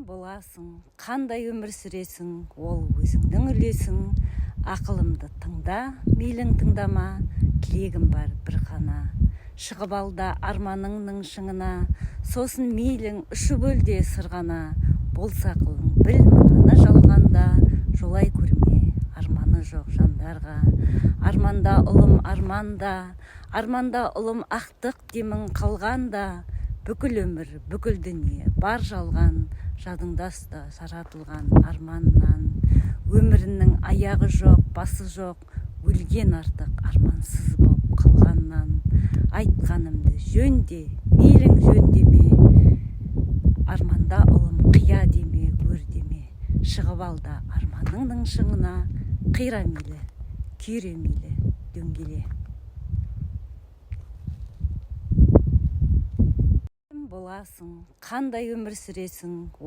боласың, қандай өмір сүресің, ол өзіңдің үлесің. Ақылымды тыңда, мейлің тыңдама, тілегім бар бір қана. Шығып алда арманыңның шыңына, сосын мейлің ұшып өлде сырғана. Болса ақылың біл мынаны жалғанда, жолай көрме арманы жоқ жандарға. Арманда ұлым арманда ұлым ақтық демің қалғанда. Бүкіл өмір, бүкіл дүние бар жалған, жадыңда ұста жаратылған арманнан. Өмірінің аяғы жоқ, басы жоқ, өлген артық армансыз боп қалғаннан. Айтқанымды жөнде, мейлің жөндеме, арманда ұлым қия деме, өр деме. Шығып алда арманыңның шыңына, қира мейлі, күйре мейлі, дөңгеле. Боласың, қандай өмір сүресің,